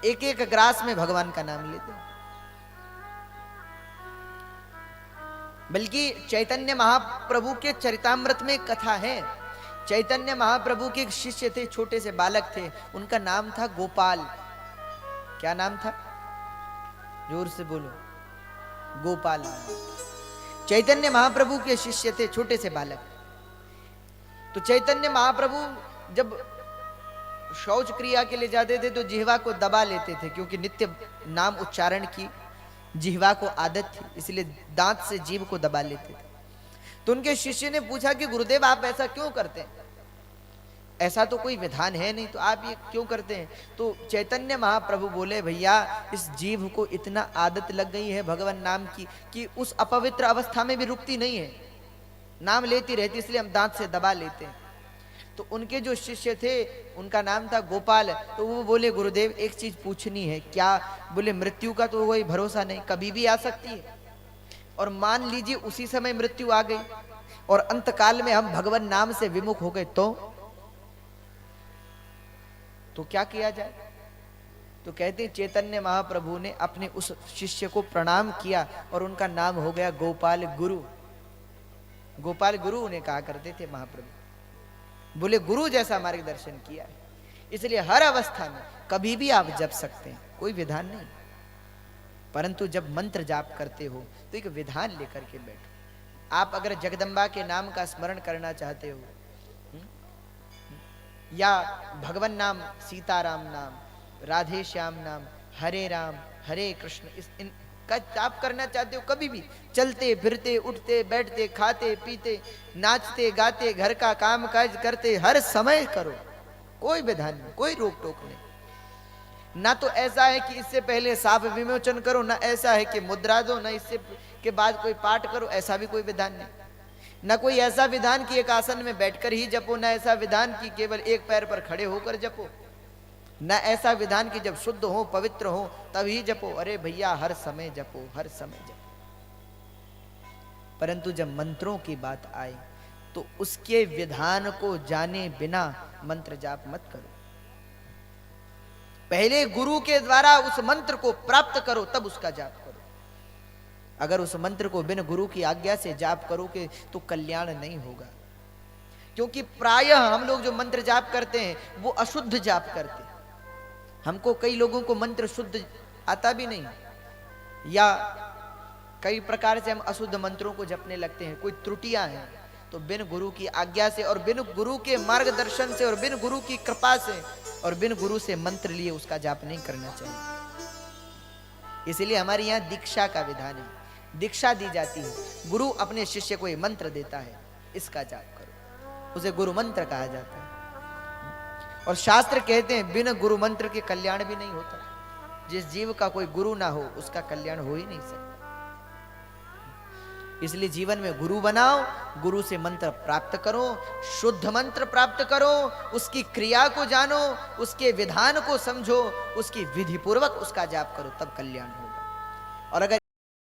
एक एक ग्रास में भगवान का नाम लेते हैं। बल्कि चैतन्य महाप्रभु के चरितामृत में कथा है। चैतन्य महाप्रभु के एक शिष्य थे, छोटे से बालक थे, उनका नाम था गोपाल। क्या नाम था? जोर से बोलो। गोपाल। चैतन्य महाप्रभु के शिष्य थे, छोटे से बालक। तो चैतन्य महाप्रभु जब शौच क्रिया के लिए जाते थे तो जिह्वा को दबा लेते थे, क्योंकि नित्य नाम उच्चारण की जिह्वा को आदत थी, इसलिए दांत से जीभ को दबा लेते थे। तो उनके शिष्य ने पूछा कि गुरुदेव आप ऐसा क्यों करते हैं? ऐसा तो कोई विधान है नहीं, तो आप ये क्यों करते हैं? तो चैतन्य महाप्रभु बोले, भैया इस जीभ को इतना आदत लग गई है भगवान नाम की कि उस अपवित्र अवस्था में भी रुकती नहीं है, नाम लेती रहती, इसलिए हम दांत से दबा लेते हैं। तो उनके जो शिष्य थे उनका नाम था गोपाल। तो वो बोले, गुरुदेव एक चीज पूछनी है। क्या? बोले, मृत्यु का तो कोई भरोसा नहीं, कभी भी आ सकती है, और मान लीजिए उसी समय मृत्यु आ गई और अंतकाल में हम भगवान नाम से विमुख हो गए तो क्या किया जाए? तो कहते हैं चैतन्य महाप्रभु ने अपने उस शिष्य को प्रणाम किया और उनका नाम हो गया गोपाल गुरु। गोपाल गुरु उन्हें कहा करते थे महाप्रभु। बोले, गुरु जैसा मार्गदर्शन किया है, इसलिए हर अवस्था में कभी भी आप जप सकते हैं, कोई विधान नहीं। परंतु जब मंत्र जाप करते हो तो एक विधान लेकर के बैठो। आप अगर जगदम्बा के नाम का स्मरण करना चाहते हो, या भगवान नाम, सीताराम नाम, राधे श्याम नाम, हरे राम, हरे कृष्ण, इनका जाप करना चाहते हो, कभी भी चलते फिरते, उठते बैठते, खाते पीते, नाचते गाते, घर का काम काज करते, हर समय करो, कोई विधान नहीं, कोई रोक टोक नहीं। ना तो ऐसा है कि इससे पहले साफ विमोचन करो, ना ऐसा है कि मुद्रा दो, ना इससे के बाद कोई पाठ करो, ऐसा भी कोई विधान नहीं। ना कोई ऐसा विधान कि एक आसन में बैठकर ही जपो, ना ऐसा विधान कि केवल एक पैर पर खड़े होकर जपो, ना ऐसा विधान कि जब शुद्ध हो पवित्र हो तभी जपो। अरे भैया हर समय जपो, हर समय जपो। परंतु जब मंत्रों की बात आए तो उसके विधान को जाने बिना मंत्र जाप मत करो। पहले गुरु के द्वारा उस मंत्र को प्राप्त करो, तब उसका जाप करो। अगर उस मंत्र को बिन गुरु की आज्ञा से जाप करोगे तो कल्याण नहीं होगा। क्योंकि प्रायः हम लोग जो मंत्र जाप करते हैं वो अशुद्ध जाप करते हैं। हमको कई लोगों को मंत्र शुद्ध आता भी नहीं, या कई प्रकार से हम अशुद्ध मंत्रों को जपने लगते हैं, कोई त्रुटियां हैं, तो बिन गुरु की आज्ञा से और बिन गुरु के मार्गदर्शन से और बिन गुरु की कृपा से और बिन गुरु से मंत्र लिए उसका जाप नहीं करना चाहिए। इसलिए हमारे यहाँ दीक्षा का विधान है, दीक्षा दी जाती है, गुरु अपने शिष्य को ये मंत्र देता है, इसका जाप करो, उसे गुरु मंत्र कहा जाता है। और शास्त्र कहते हैं बिन गुरु मंत्र के कल्याण भी नहीं होता। जिस जीव का कोई गुरु ना हो उसका कल्याण हो ही नहीं सकता। इसलिए जीवन में गुरु बनाओ, गुरु से मंत्र प्राप्त करो, शुद्ध मंत्र प्राप्त करो, उसकी क्रिया को जानो, उसके विधान को समझो, उसकी विधि पूर्वक उसका जाप करो, तब कल्याण होगा। और अगर